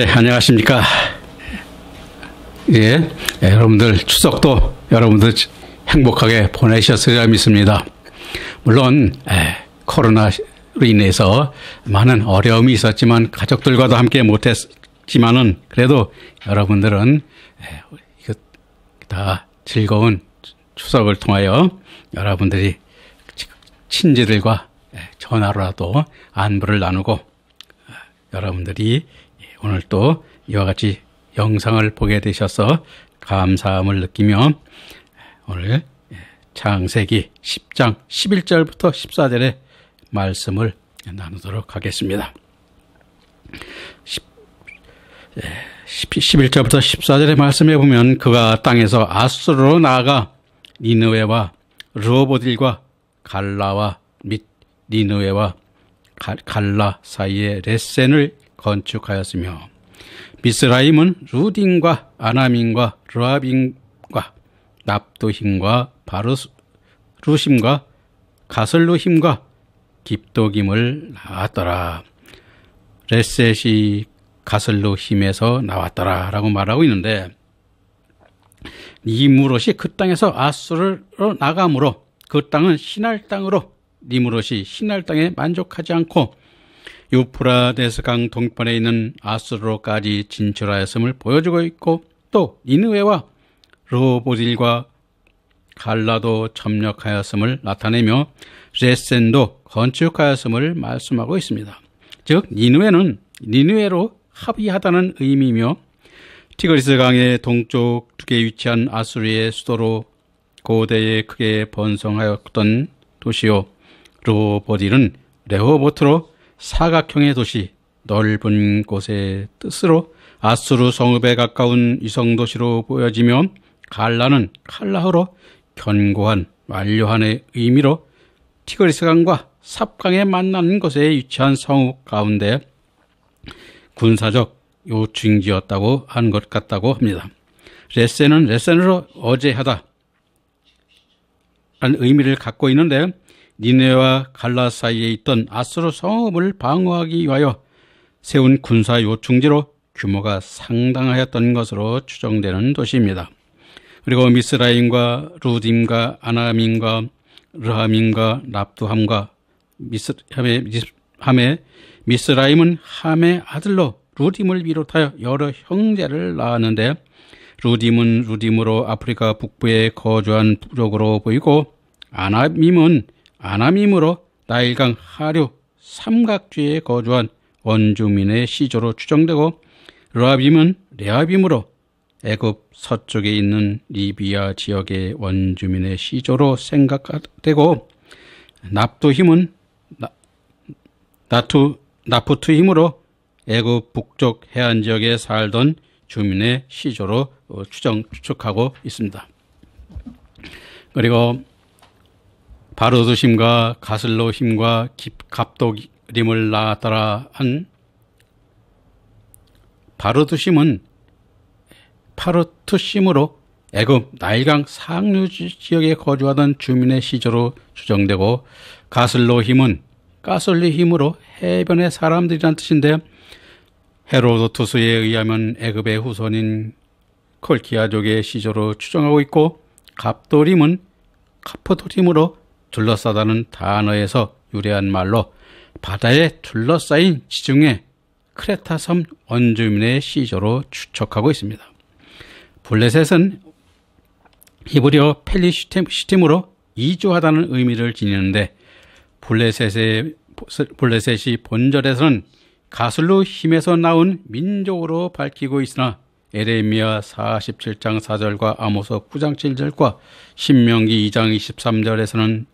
안녕하십니까. 예, 여러분들 추석도 여러분들 행복하게 보내셨으리라 믿습니다. 물론 코로나로 인해서 많은 어려움이 있었지만 가족들과도 함께 못했지만은 그래도 여러분들은 이거 다 즐거운 추석을 통하여 여러분들이 친지들과 전화로라도 안부를 나누고 여러분들이 오늘 또 이와 같이 영상을 보게 되셔서 감사함을 느끼며 오늘 창세기 10장 11절부터 14절의 말씀을 나누도록 하겠습니다. 11절부터 14절의 말씀에 보면 그가 땅에서 아수르로 나아가 니느웨와 르호보딜과 갈라와 및 니느웨와 갈라 사이에 레센을 건축하였으며 미스라임은 루딘과 아나민과 르아빔과 납도힘과 바르루심과 가슬루힘과 깁도김을 낳았더라. 레셋이 가슬루힘에서 나왔더라 라고 말하고 있는데, 니무롯이 그 땅에서 아수르로 나가므로 그 땅은 신할 땅으로 니무롯이 신할 땅에 만족하지 않고 유프라데스 강 동편에 있는 아수르로까지 진출하였음을 보여주고 있고, 또 니느웨와 르호보딜과 갈라도 점령하였음을 나타내며 레센도 건축하였음을 말씀하고 있습니다. 즉 니느웨는 니느웨로 합의하다는 의미며 티그리스 강의 동쪽 쪽에 위치한 아수르의 수도로 고대에 크게 번성하였던 도시요, 르호보딜은 레호보트로 사각형의 도시, 넓은 곳의 뜻으로 아수르 성읍에 가까운 위성도시로 보여지며, 갈라는 칼라흐로 견고한 완료한의 의미로 티그리스 강과 삽강에 만나는 곳에 위치한 성읍 가운데 군사적 요충지였다고 한 것 같다고 합니다. 레센은 레센으로 어제하다 라는 의미를 갖고 있는데, 니느웨와 갈라 사이에 있던 아수르 성읍을 방어하기 위하여 세운 군사 요충지로 규모가 상당하였던 것으로 추정되는 도시입니다. 그리고 미스라임과 루딤과 아나민과 르하민과 납두함과 함에 미스라임은 함의 아들로 루딤을 비롯하여 여러 형제를 낳았는데, 루딤은 루딤으로 아프리카 북부에 거주한 부족으로 보이고, 아나밈은 아나밈으로 나일강 하류 삼각주에 거주한 원주민의 시조로 추정되고, 르아빔은 레아빔으로 애굽 서쪽에 있는 리비아 지역의 원주민의 시조로 생각되고, 납두힘은 나푸트힘으로 애굽 북쪽 해안 지역에 살던 주민의 시조로 추측하고 있습니다. 그리고 바르두심과 가슬로힘과 갑도림을 낳았더라 한 바르두심은 파르투심으로 애굽 나일강 상류 지역에 거주하던 주민의 시조로 추정되고, 가슬로힘은 가솔리힘으로 해변의 사람들이란 뜻인데, 헤로도투스에 의하면 애굽의 후손인 콜키아족의 시조로 추정하고 있고, 갑도림은 카프토림으로 둘러싸다는 단어에서 유래한 말로 바다에 둘러싸인 지중해 크레타 섬 원주민의 시조로 추측하고 있습니다. 블레셋은 히브리어 펠리시팀으로 이주하다는 의미를 지니는데, 블레셋이 본절에서는 가슬루 힘에서 나온 민족으로 밝히고 있으나, 에레미야 47장 4절과 아모스 9장 7절과 신명기 2장 23절에서는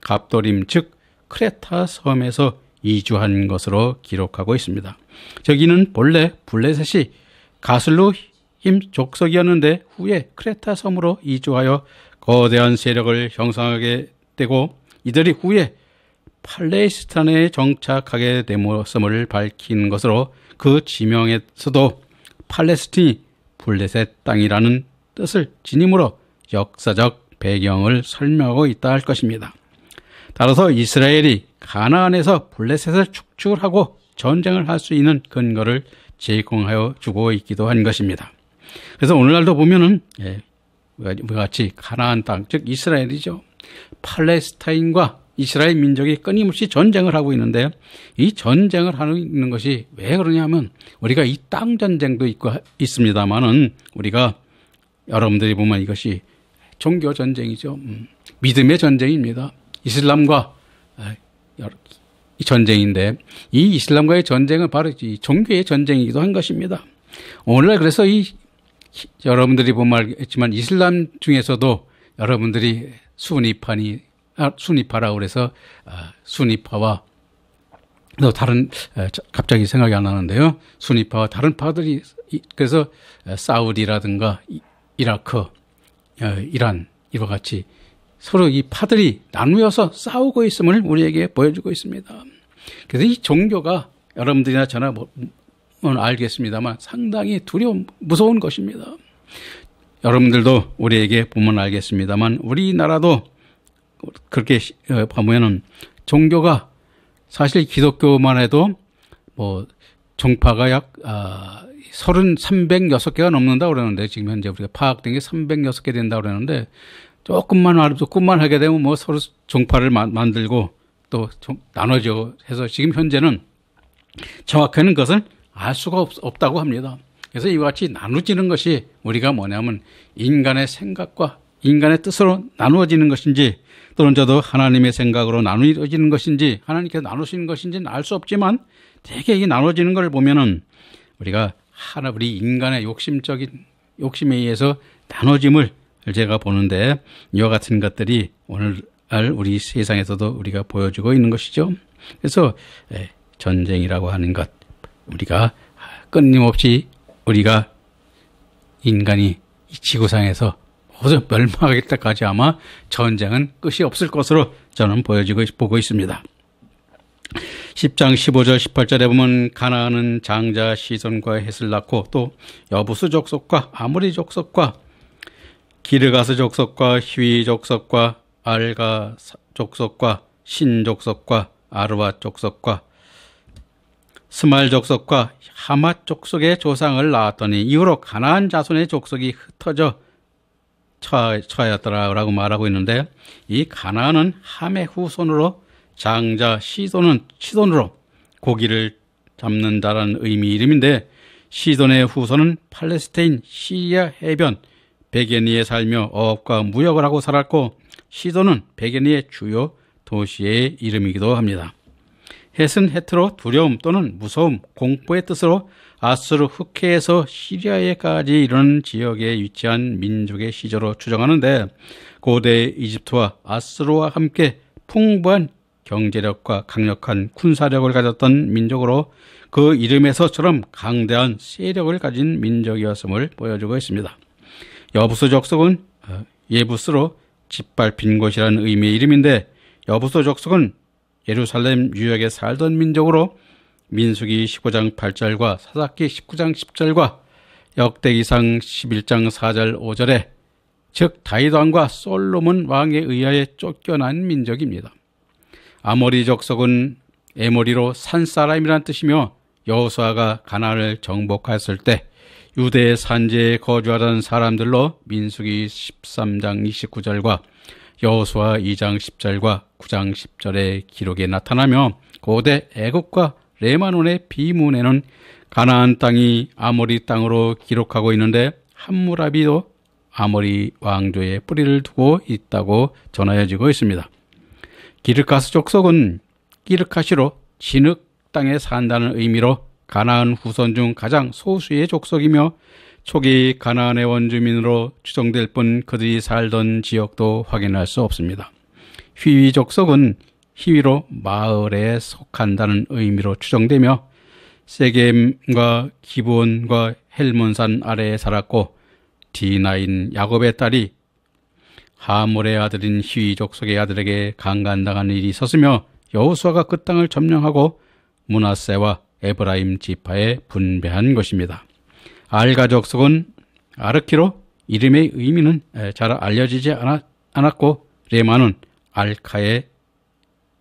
갑도림 즉 크레타 섬에서 이주한 것으로 기록하고 있습니다. 저기는 본래 블레셋이 가슬루 힘 족속이었는데 후에 크레타 섬으로 이주하여 거대한 세력을 형성하게 되고, 이들이 후에 팔레스타인에 정착하게 됨을 밝힌 것으로 그 지명에서도 팔레스틴이 블레셋 땅이라는 뜻을 지니므로 역사적 배경을 설명하고 있다 할 것입니다. 따라서 이스라엘이 가나안에서 블레셋을 축출하고 전쟁을 할 수 있는 근거를 제공하여 주고 있기도 한 것입니다. 그래서 오늘날도 보면은 우리가 같이 가나안 땅, 즉 이스라엘이죠. 팔레스타인과 이스라엘 민족이 끊임없이 전쟁을 하고 있는데 이 전쟁을 하고 있는 것이 왜 그러냐면 우리가 이 땅 전쟁도 있습니다만은 우리가 여러분들이 보면 이것이 종교 전쟁이죠. 믿음의 전쟁입니다. 이슬람과 이 전쟁인데 이 이슬람과의 전쟁은 바로 이 종교의 전쟁이기도 한 것입니다. 오늘날 그래서 여러분들이 보면 알겠지만 이슬람 중에서도 여러분들이 수니파라고 그래서 수니파와 또 다른 갑자기 생각이 안 나는데요. 수니파와 다른 파들이 그래서 사우디라든가 이라크, 이란 이와 같이 서로 이 파들이 나누어서 싸우고 있음을 우리에게 보여주고 있습니다. 그래서 이 종교가 여러분들이나 저나 알겠습니다만 상당히 무서운 것입니다. 여러분들도 우리에게 보면 알겠습니다만 우리나라도 그렇게 보면은 종교가 사실 기독교만 해도 종파가 약 306개가 넘는다고 그러는데 지금 현재 우리가 파악된 게 306개 된다고 그러는데 조금만 하게 되면 서로 종파를 만들고 또 나눠져 해서 지금 현재는 정확하게는 그것을 알 수가 없다고 합니다. 그래서 이와 같이 나눠지는 것이 우리가 뭐냐면 인간의 생각과 인간의 뜻으로 나누어지는 것인지 또는 저도 하나님의 생각으로 나누어지는 것인지 하나님께서 나누시는 것인지는 알 수 없지만 되게 이 나눠지는 걸 보면은 우리가 우리 인간의 욕심에 의해서 나눠짐을 제가 보는데 이와 같은 것들이 오늘날 우리 세상에서도 우리가 보여주고 있는 것이죠. 그래서 전쟁이라고 하는 것 우리가 끊임없이 우리가 인간이 이 지구상에서 모두 멸망하기 때까지 아마 전쟁은 끝이 없을 것으로 저는 보고 있습니다. 10장 15절 18절에 보면 가나안은 장자 시손과 헷을 낳고 또 여부스 족속과 아모리 족속과 기르가스 족속과 히위 족속과 알가 족속과 신 족속과 아르와 족속과 스말 족속과 하맛 족속의 조상을 낳았더니 이후로 가나안 자손의 족속이 흩어져 처하였더라라고 말하고 있는데 이 가나안은 함의 후손으로 장자 시돈으로 고기를 잡는다라는 의미 이름인데 시돈의 후손은 팔레스타인 시리아 해변 베게니에 살며 어업과 무역을 하고 살았고 시돈은 베게니의 주요 도시의 이름이기도 합니다. 헷은 헤트로 두려움 또는 무서움, 공포의 뜻으로 아수르 흑해에서 시리아에까지 이르는 지역에 위치한 민족의 시조로 추정하는데 고대 이집트와 아수르와 함께 풍부한 경제력과 강력한 군사력을 가졌던 민족으로 그 이름에서처럼 강대한 세력을 가진 민족이었음을 보여주고 있습니다. 여부스 족속은 예부스로 짓밟힌 곳이라는 의미의 이름인데 여부스 족속은 예루살렘 유역에 살던 민족으로 민수기 19장 8절과 사사기 19장 10절과 역대기상 11장 4절 5절에 즉 다윗 왕과 솔로몬 왕에 의하여 쫓겨난 민족입니다. 아모리 족속은 에모리로 산사람이란 뜻이며 여호수아가 가나안을 정복했을 때 유대의 산지에 거주하던 사람들로 민수기 13장 29절과 여호수아 2장 10절과 9장 10절의 기록에 나타나며 고대 애국과 레바논의 비문에는 가나안 땅이 아모리 땅으로 기록하고 있는데 함무라비도 아모리 왕조의 뿌리를 두고 있다고 전하여지고 있습니다. 기르가스 족속은 기르카시로 진흙 땅에 산다는 의미로 가나안 후손 중 가장 소수의 족속이며 초기 가나안의 원주민으로 추정될 뿐 그들이 살던 지역도 확인할 수 없습니다. 휘위 족속은 히위로 마을에 속한다는 의미로 추정되며 세겜과 기브온과 헬몬산 아래에 살았고 디나인 야곱의 딸이 하몰의 아들인 히위 족속의 아들에게 강간당한 일이 있었으며 여호수아가 그 땅을 점령하고 므낫세와 에브라임 지파에 분배한 것입니다. 알가 족속은 아르키로 이름의 의미는 잘 알려지지 않았고 레마는 알카에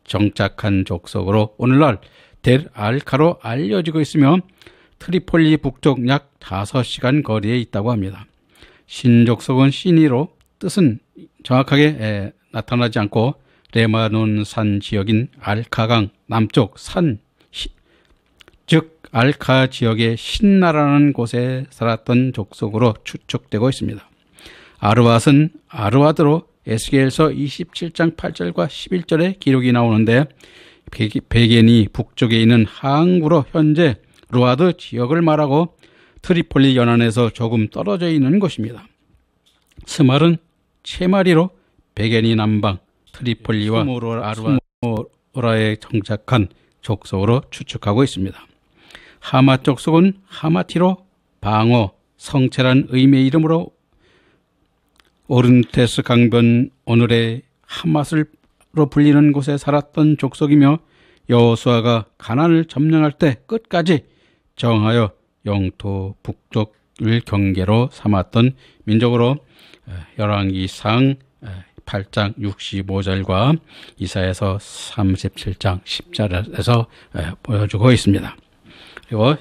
정착한 족속으로 오늘날 델 알카로 알려지고 있으며 트리폴리 북쪽 약 5시간 거리에 있다고 합니다. 신족속은 시니로 뜻은 정확하게 나타나지 않고 레바논산 지역인 알카강 남쪽 산, 즉 알카 지역의 신나라는 곳에 살았던 족속으로 추측되고 있습니다. 아르왓은 아르와드로 에스겔서 27장 8절과 11절에 기록이 나오는데 베겐이 북쪽에 있는 항구로 현재 루아드 지역을 말하고 트리폴리 연안에서 조금 떨어져 있는 곳입니다. 스말은 채마리로 베겐이 남방 트리폴리와 아르와라에 정착한 족속으로 추측하고 있습니다. 하마 족속은 하마티로 방어, 성체란 의미의 이름으로 오른테스 강변 오늘의 하맛으로 불리는 곳에 살았던 족속이며 여호수아가 가나안을 점령할 때 끝까지 정하여 영토 북쪽을 경계로 삼았던 민족으로 열왕기상 8장 65절과 이사야서 37장 10절에서 보여주고 있습니다. 그리고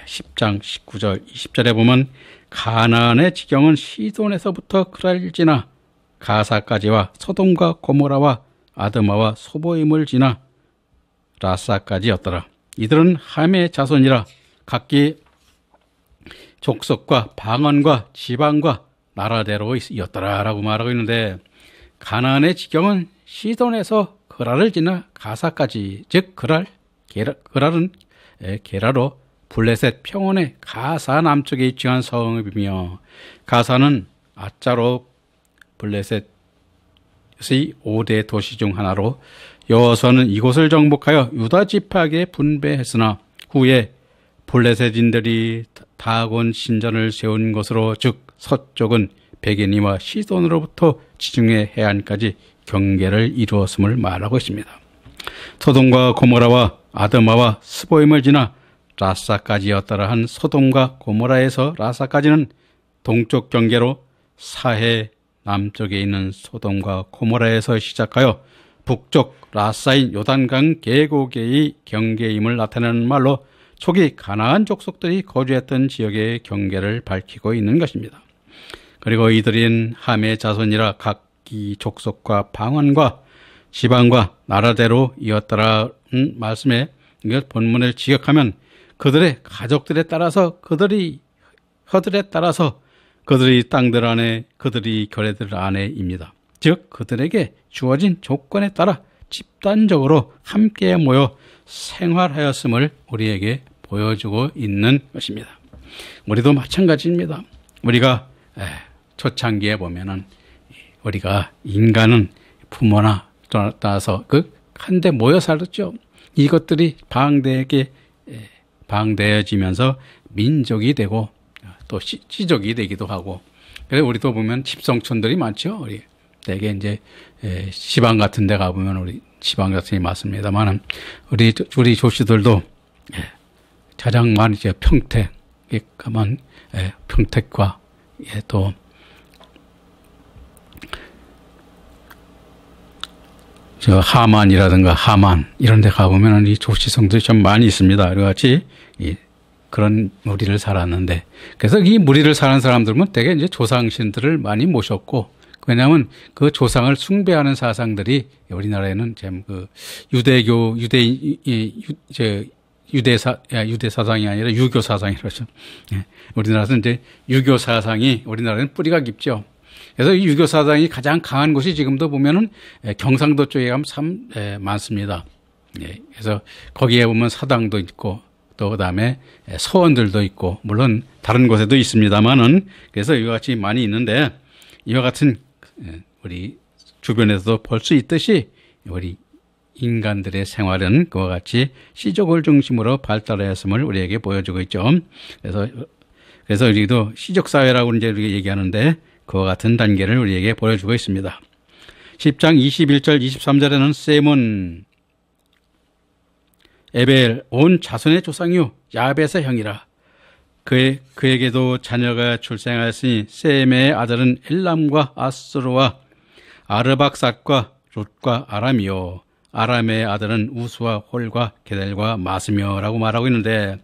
10장 19절 20절에 보면 가나안의 지경은 시돈에서부터 그랄 지나 가사까지와 소돔과 고모라와 아드마와 소보임을 지나 라사까지였더라. 이들은 함의 자손이라 각기 족속과 방언과 지방과 나라대로였더라 라고 말하고 있는데, 가나안의 지경은 시돈에서 그랄을 지나 가사까지, 즉 그랄은 게라로 블레셋 평원의 가사 남쪽에 위치한 성읍이며, 가사는 아짜로 블레셋의 5대 도시 중 하나로 여호수아는 이곳을 정복하여 유다 지파에게 분배했으나 후에 블레셋인들이 다곤 신전을 세운 것으로, 즉 서쪽은 베게니와 시돈으로부터 지중해 해안까지 경계를 이루었음을 말하고 있습니다. 소돔과 고모라와 아드마와 스보임을 지나 라사까지였더라 한 소돔과 고모라에서 라사까지는 동쪽 경계로 사해 남쪽에 있는 소돔과 고모라에서 시작하여 북쪽 라사인 요단강 계곡의 경계임을 나타내는 말로 초기 가나안 족속들이 거주했던 지역의 경계를 밝히고 있는 것입니다. 그리고 이들은 함의 자손이라 각기 족속과 방언과 지방과 나라대로 이었더라는 말씀에 본문을 지역하면 그들의 가족들에 따라서, 그들이 허들에 따라서, 그들이 땅들 안에, 그들이 결례들 안에입니다. 즉 그들에게 주어진 조건에 따라 집단적으로 함께 모여 생활하였음을 우리에게 보여주고 있는 것입니다. 우리도 마찬가지입니다. 우리가 초창기에 보면은 우리가 인간은 부모나 따라서 한데 모여 살았죠. 이것들이 방대해지면서 민족이 되고 또 시족이 되기도 하고, 그래서 우리도 보면 집성촌들이 많죠. 우리 대개 이제 시방 같은 데 가보면 우리 시방 같은 데 많습니다만, 우리 조씨들도 가장 많이 이제 평택 가면 평택과 또 저 하만이라든가 하만 이런 데 가보면 이 조씨성들이 좀 많이 있습니다. 그같이 그런 무리를 살았는데, 그래서 이 무리를 사는 사람들은 되게 이제 조상신들을 많이 모셨고, 왜냐하면 그 조상을 숭배하는 사상들이 우리나라에는 참 유대 사상이 아니라 유교 사상이라죠. 우리나라에서는 이제 유교 사상이 우리나라에는 뿌리가 깊죠. 그래서 이 유교 사상이 가장 강한 곳이 지금도 보면은 경상도 쪽에 가면 참 많습니다. 그래서 거기에 보면 사당도 있고, 또 그다음에 서원들도 있고, 물론 다른 곳에도 있습니다만은, 그래서 이와 같이 많이 있는데, 이와 같은 우리 주변에서도 볼 수 있듯이 우리 인간들의 생활은 그와 같이 시족을 중심으로 발달하였음을 우리에게 보여주고 있죠. 그래서 우리도 시족 사회라고 이제 우리가 얘기하는데, 그와 같은 단계를 우리에게 보여주고 있습니다. 10장 21절 23절에는 셈은 에벨 온 자손의 조상이요 야벳의 형이라. 그에게도 자녀가 출생하였으니 셈의 아들은 엘람과 아스루와 아르박삿과 룻과 아람이요 아람의 아들은 우스와 홀과 게델과 마스며라고 말하고 있는데,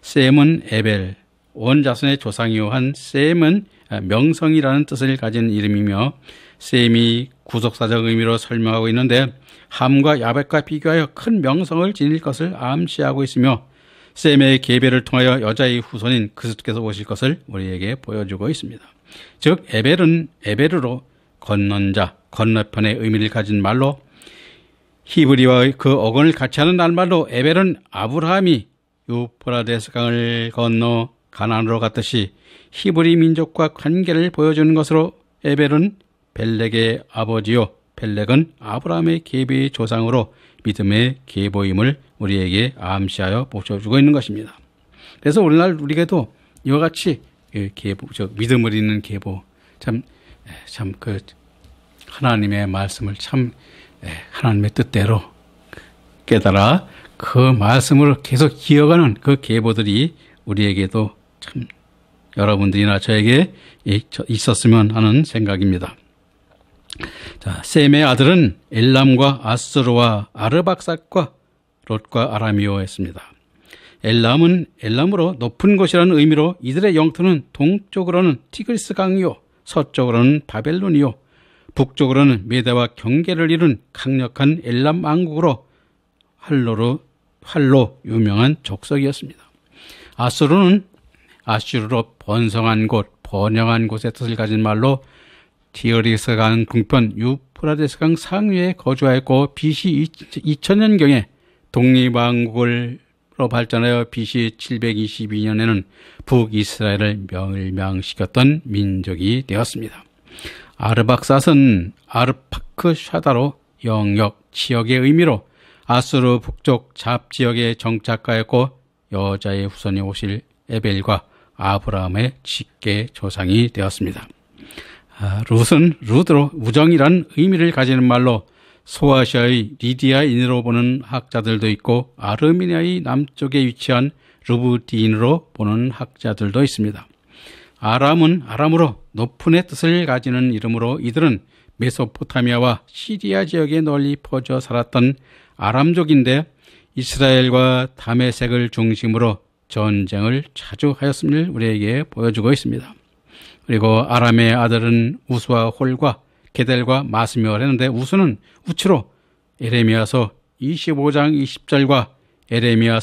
셈은 에벨, 온 자손의 조상이요 한 셈은 명성이라는 뜻을 가진 이름이며, 셈이 구속사적 의미로 설명하고 있는데, 함과 야벳과 비교하여 큰 명성을 지닐 것을 암시하고 있으며, 셈의 계배를 통하여 여자의 후손인 그리스도께서 오실 것을 우리에게 보여주고 있습니다. 즉 에벨은 에베르로 건넌 자, 건너편의 의미를 가진 말로, 히브리와 그 어건을 같이 하는 낱말로 에벨은 아브라함이 유프라데스 강을 건너 가나안으로 갔듯이 히브리 민족과 관계를 보여주는 것으로, 에벨은 벨렉의 아버지요 벨렉은 아브라함의 계배의 조상으로 믿음의 계보임을 우리에게 암시하여 보여주고 있는 것입니다. 그래서 오늘날 우리에게도 이와 같이 계보, 믿음을 잇는 계보, 참 그 하나님의 말씀을 참 하나님의 뜻대로 깨달아 그 말씀으로 계속 기억하는 그 계보들이 우리에게도 참 여러분들이나 저에게 있었으면 하는 생각입니다. 자, 셈의 아들은 엘람과 아스루와 아르박삭과 롯과 아람이오였습니다. 엘람은 엘람으로 높은 곳이라는 의미로, 이들의 영토는 동쪽으로는 티그리스 강이요 서쪽으로는 바벨론이요 북쪽으로는 메대와 경계를 이룬 강력한 엘람 왕국으로 활로 유명한 족속이었습니다. 아수르는 아슈르로 번성한 곳, 번영한 곳의 뜻을 가진 말로, 티그리스 강 동편 유프라데스 강 상류에 거주하였고, BC 2000년경에 독립왕국으로 발전하여 BC 722년에는 북이스라엘을 멸망시켰던 민족이 되었습니다. 아르박삿은 아르파크 샤다로 영역, 지역의 의미로 아수르 북쪽 잡지역에 정착하였고, 여자의 후손이 오실 에벨과 아브라함의 직계 조상이 되었습니다. 룻은 루드로 우정이란 의미를 가지는 말로, 소아시아의 리디아인으로 보는 학자들도 있고 아르메니아의 남쪽에 위치한 르브딘으로 보는 학자들도 있습니다. 아람은 아람으로 높은의 뜻을 가지는 이름으로, 이들은 메소포타미아와 시리아 지역에 널리 퍼져 살았던 아람족인데, 이스라엘과 다메섹을 중심으로 전쟁을 자주 하였음을 우리에게 보여주고 있습니다. 그리고 아람의 아들은 우스와 홀과 게델과 마스며를 했는데, 우스는 우치로 에레미야서 25장 20절과 예레미야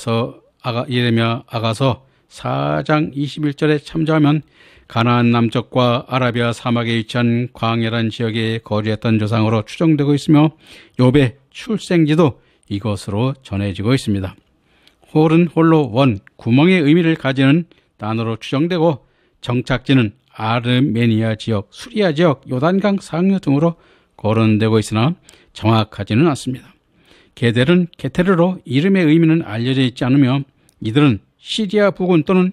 아가서 4장 21절에 참조하면, 가나안 남쪽과 아라비아 사막에 위치한 광야란 지역에 거주했던 조상으로 추정되고 있으며, 욥의 출생지도 이것으로 전해지고 있습니다. 홀은 홀로 원, 구멍의 의미를 가지는 단어로 추정되고, 정착지는 아르메니아 지역, 수리아 지역, 요단강 상류 등으로 거론되고 있으나 정확하지는 않습니다. 게델은 게테르로 이름의 의미는 알려져 있지 않으며, 이들은 시리아 부근 또는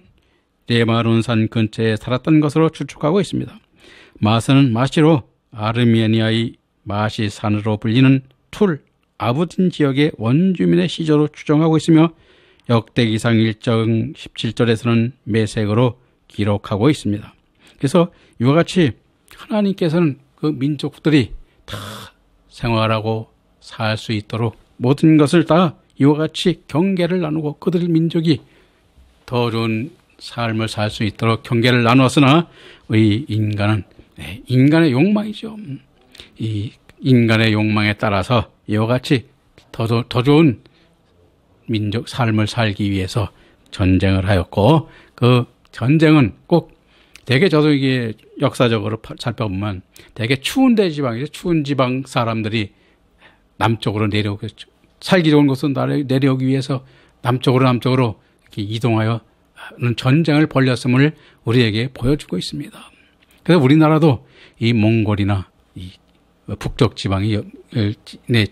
레바논산 근처에 살았던 것으로 추측하고 있습니다. 마스는 마시로 아르메니아의 마시산으로 불리는 툴, 아부딘 지역의 원주민의 시조로 추정하고 있으며, 역대기상 1장 17절에서는 메색으로 기록하고 있습니다. 그래서 이와 같이 하나님께서는 그 민족들이 다 생활하고 살 수 있도록 모든 것을 다 이와 같이 경계를 나누고, 그들 민족이 더 좋은 삶을 살 수 있도록 경계를 나누었으나, 이 인간은 인간의 욕망이죠. 이 인간의 욕망에 따라서 이와 같이 더 좋은 민족 삶을 살기 위해서 전쟁을 하였고, 그 전쟁은 꼭 대개 저도 이게 역사적으로 살펴보면 대개 추운 지방이죠. 추운 지방 사람들이 남쪽으로 내려오고, 살기 좋은 곳은 내려오기 위해서 남쪽으로 이렇게 이동하여 전쟁을 벌였음을 우리에게 보여주고 있습니다. 그래서 우리나라도 이 몽골이나 이 북쪽 지방이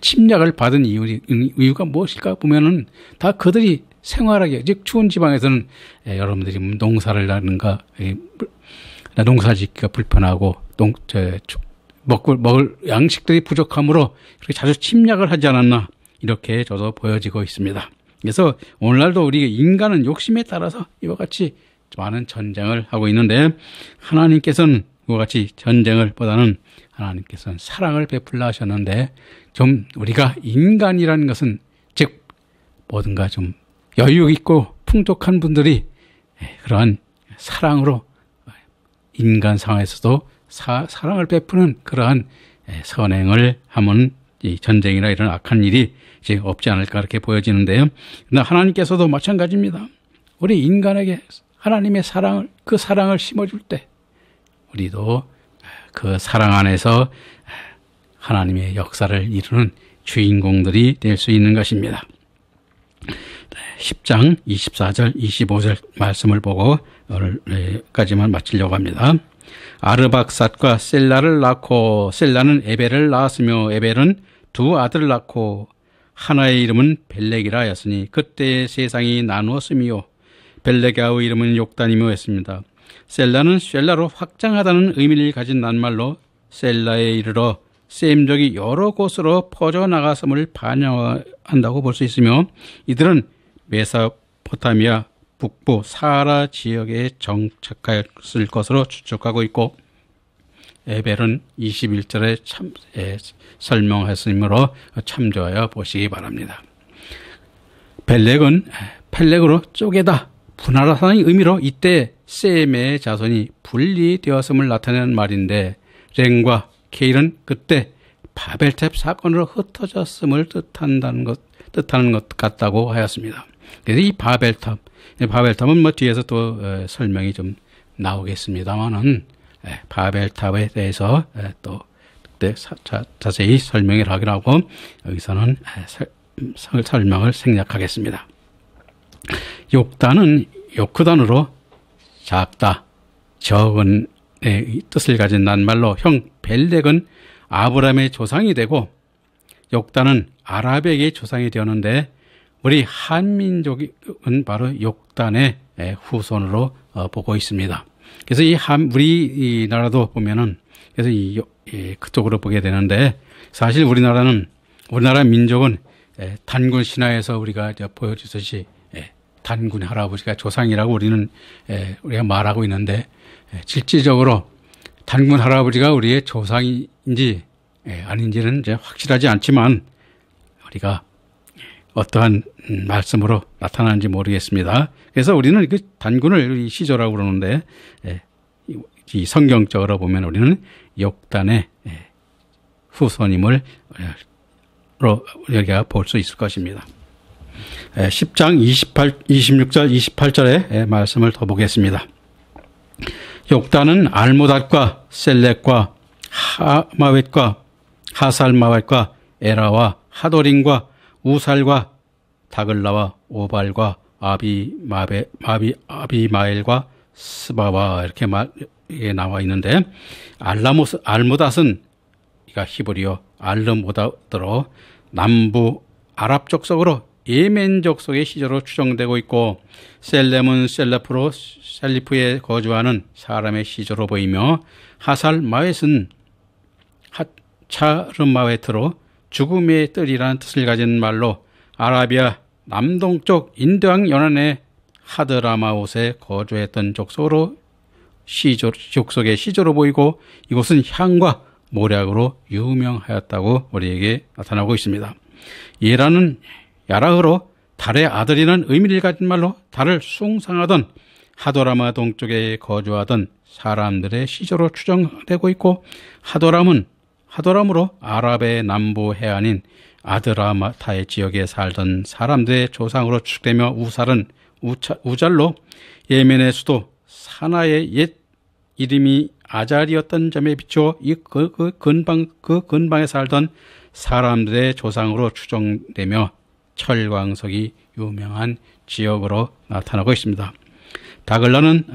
침략을 받은 이유가 무엇일까 보면은 다 그들이 생활하기, 즉 추운 지방에서는 여러분들이 농사를 하는가, 농사 짓기가 불편하고 먹을 양식들이 부족함으로 그렇게 자주 침략을 하지 않았나, 이렇게 저도 보여지고 있습니다. 그래서 오늘날도 우리 인간은 욕심에 따라서 이와 같이 많은 전쟁을 하고 있는데, 하나님께서는 같이 전쟁을 보다는 하나님께서는 사랑을 베풀라 하셨는데, 좀 우리가 인간이라는 것은, 즉 뭐든가 좀 여유 있고 풍족한 분들이 그러한 사랑으로 인간 상황에서도 사랑을 베푸는 그러한 선행을 하면 이 전쟁이나 이런 악한 일이 이제 없지 않을까 그렇게 보여지는데요. 그러나 하나님께서도 마찬가지입니다. 우리 인간에게 하나님의 사랑을, 그 사랑을 심어줄 때 우리도 그 사랑 안에서 하나님의 역사를 이루는 주인공들이 될 수 있는 것입니다. 10장 24절 25절 말씀을 보고 오늘까지만 마치려고 합니다. 아르박삿과 셀라를 낳고 셀라는 에벨을 낳았으며 에벨은 두 아들을 낳고 하나의 이름은 벨렉이라 하였으니 그때 세상이 나누었으며 벨렉의 이름은 욕단이며 했습니다. 셀라는 셀라로 확장하다는 의미를 가진 낱말로 셀라에 이르러 셈족이 여러 곳으로 퍼져나갔음을 반영한다고 볼 수 있으며 이들은 메소포타미아 북부 사하라 지역에 정착했을 것으로 추측하고 있고 에벨은 21절에 설명했으므로 참조하여 보시기 바랍니다. 벨렉은 펠렉으로 쪼개다, 분할하다는 의미로 이때 셈의 자손이 분리되었음을 나타내는 말인데 렌과 케일은 그때 바벨탑 사건으로 흩어졌음을 뜻하는 것 같다고 하였습니다. 그래서 이 바벨탑은 뭐 뒤에서 또 설명이 좀 나오겠습니다만은 바벨탑에 대해서 또 그때 자세히 설명을 하기로 하고 여기서는 설명을 생략하겠습니다. 욕단은 요크단으로 작다, 적은 뜻을 가진 낱말로 형 벨렉은 아브라함의 조상이 되고 욕단은 아랍에게 조상이 되었는데 우리 한민족은 바로 욕단의 후손으로 보고 있습니다. 그래서 우리나라도 보면은 그래서 그쪽으로 보게 되는데 사실 우리나라 민족은 단군 신화에서 우리가 보여주듯이 단군 할아버지가 조상이라고 우리가 말하고 있는데 실질적으로 단군 할아버지가 우리의 조상인지 아닌지는 이제 확실하지 않지만 우리가 어떠한 말씀으로 나타나는지 모르겠습니다. 그래서 우리는 그 단군을 시조라고 그러는데 이 성경적으로 보면 우리는 욕단의 후손임을 우리가 볼 수 있을 것입니다. 10장 26절 28절의 말씀을 더 보겠습니다. 욕단은 알모닷과 셀렉과 하마웻과 하살마웻과 에라와 하도림과 우살과 다글라와 오발과 아비마엘과 스바와 이렇게 나와 있는데 알모닷은 히브리어 알르모닷으로 남부 아랍 족속으로 예멘 족속의 시조로 추정되고 있고 셀렘은 셀리프에 거주하는 사람의 시조로 보이며 하살마웻은 차르마웨트로 죽음의 뜰이라는 뜻을 가진 말로 아라비아 남동쪽 인도양 연안의 하드라마웃에 거주했던 족속의 시조로 보이고 이곳은 향과 모략으로 유명하였다고 우리에게 나타나고 있습니다. 예라는 야라흐로 달의 아들이라는 의미를 가진 말로 달을 숭상하던 하도라마 동쪽에 거주하던 사람들의 시조로 추정되고 있고 하도람으로 아랍의 남부 해안인 아드라마타의 지역에 살던 사람들의 조상으로 추측되며 우살은 우잘로 예멘의 수도 사나의 옛 이름이 아잘이었던 점에 비추어 그 근방에 살던 사람들의 조상으로 추정되며 철광석이 유명한 지역으로 나타나고 있습니다. 다글라는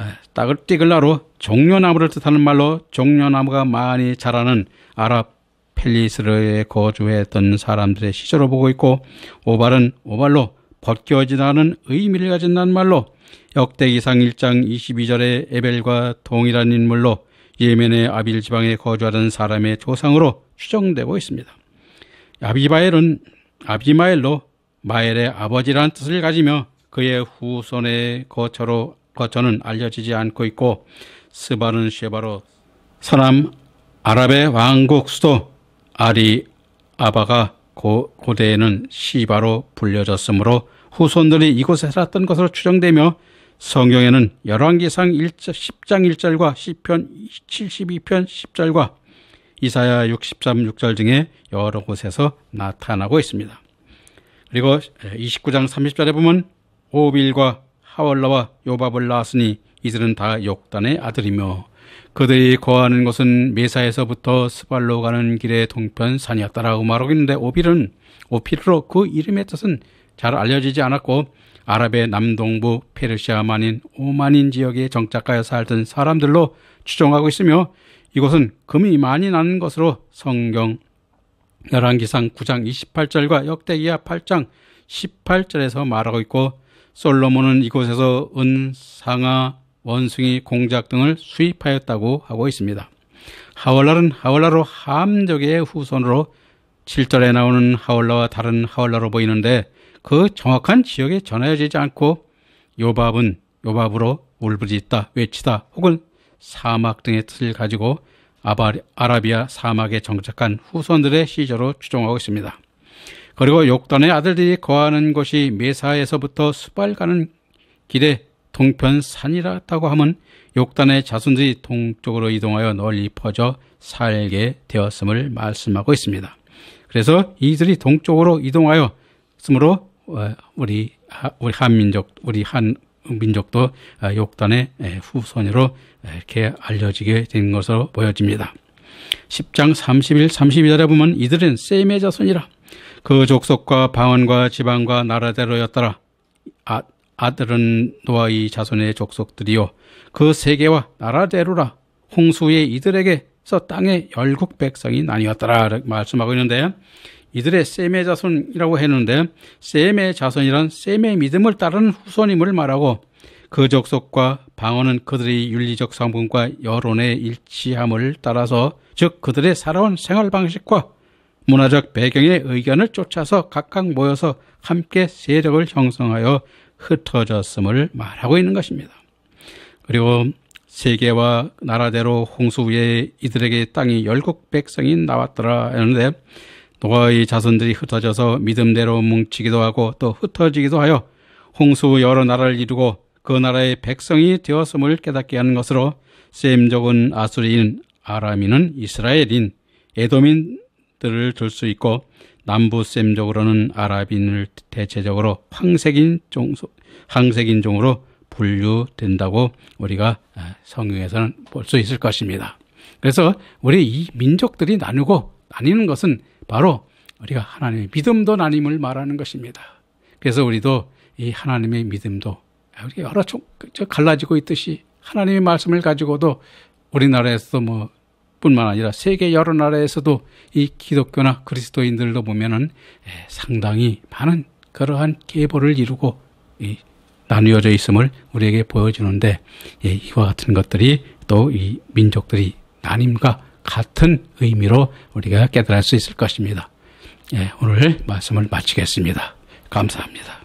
띠글라로 종려나무를 뜻하는 말로 종려나무가 많이 자라는 아랍 펠리스르에 거주했던 사람들의 시조로 보고 있고 오발은 오발로 벗겨지다는 의미를 가진 말로 역대기상 1장 22절의 에벨과 동일한 인물로 예멘의 아빌 지방에 거주하던 사람의 조상으로 추정되고 있습니다. 아비마엘로 마엘의 아버지라는 뜻을 가지며 그의 후손의 거처는 알려지지 않고 있고 스바는 쉐바로 서남 아랍의 왕국 수도 아리아바가 고대에는 시바로 불려졌으므로 후손들이 이곳에 살았던 것으로 추정되며 성경에는 열왕기상 10장 1절과 시편 72편 10절과 이사야 63, 6절 등의 여러 곳에서 나타나고 있습니다. 그리고 29장 30절에 보면 오빌과 하월라와 요밥을 낳았으니 이들은 다 욕단의 아들이며 그들이 거하는 곳은 메사에서부터 스발로 가는 길의 동편 산이었다라고 말하고 있는데 오피르로 그 이름의 뜻은 잘 알려지지 않았고 아랍의 남동부 페르시아만인 오만인 지역에 정착하여 살던 사람들로 추정하고 있으며 이곳은 금이 많이 나는 것으로 성경 열왕기상 9장 28절과 역대기야 8장 18절에서 말하고 있고 솔로몬은 이곳에서 은, 상아, 원숭이, 공작 등을 수입하였다고 하고 있습니다. 하월라는 하월라로 함족의 후손으로 7절에 나오는 하월라와 다른 하월라로 보이는데 그 정확한 지역에 전해지지 않고 요밥은 요밥으로 울부짖다, 외치다 혹은 사막 등의 뜻을 가지고 아라비아 사막에 정착한 후손들의 시조로 추정하고 있습니다. 그리고 욕단의 아들들이 거하는 곳이 메사에서부터 수발 가는 길에 동편 산이라고 하면 욕단의 자손들이 동쪽으로 이동하여 널리 퍼져 살게 되었음을 말씀하고 있습니다. 그래서 이들이 동쪽으로 이동하여 으므로 우리 한 민족도 욕단의 후손으로 이렇게 알려지게 된 것으로 보여집니다. 10장 31, 32절에 보면 이들은 셈의 자손이라 그 족속과 방언과 지방과 나라대로였더라. 아들은 노아의 자손의 족속들이요 그 세계와 나라대로라. 홍수에 이들에게서 땅의 열국 백성이 나뉘었더라 말씀하고 있는데 이들의 셈의 자손이라고 했는데 셈의 자손이란 셈의 믿음을 따르는 후손임을 말하고 그 족속과 방언은 그들의 윤리적 성분과 여론의 일치함을 따라서 즉 그들의 살아온 생활 방식과 문화적 배경의 의견을 쫓아서 각각 모여서 함께 세력을 형성하여 흩어졌음을 말하고 있는 것입니다. 그리고 세계와 나라대로 홍수 위에 이들에게 땅이 열국 백성이 나왔더라 하는데 노아의 자손들이 흩어져서 믿음대로 뭉치기도 하고 또 흩어지기도 하여 홍수 여러 나라를 이루고 그 나라의 백성이 되었음을 깨닫게 하는 것으로 셈족은 아수리인, 아람인은 이스라엘인, 에돔인들을 들 수 있고 남부 셈족으로는 아랍인을 대체적으로 항색인종으로 분류된다고 우리가 성경에서는 볼 수 있을 것입니다. 그래서 우리 이 민족들이 나뉘는 것은 바로 우리가 하나님의 믿음도 나님을 말하는 것입니다. 그래서 우리도 이 하나님의 믿음도 여러 갈라지고 있듯이 하나님의 말씀을 가지고도 우리나라에서도 뿐만 아니라 세계 여러 나라에서도 이 기독교나 그리스도인들도 보면은 상당히 많은 그러한 계보를 이루고 나뉘어져 있음을 우리에게 보여주는데 이와 같은 것들이 또 이 민족들이 나님과 같은 의미로 우리가 깨달을 수 있을 것입니다. 오늘 말씀을 마치겠습니다. 감사합니다.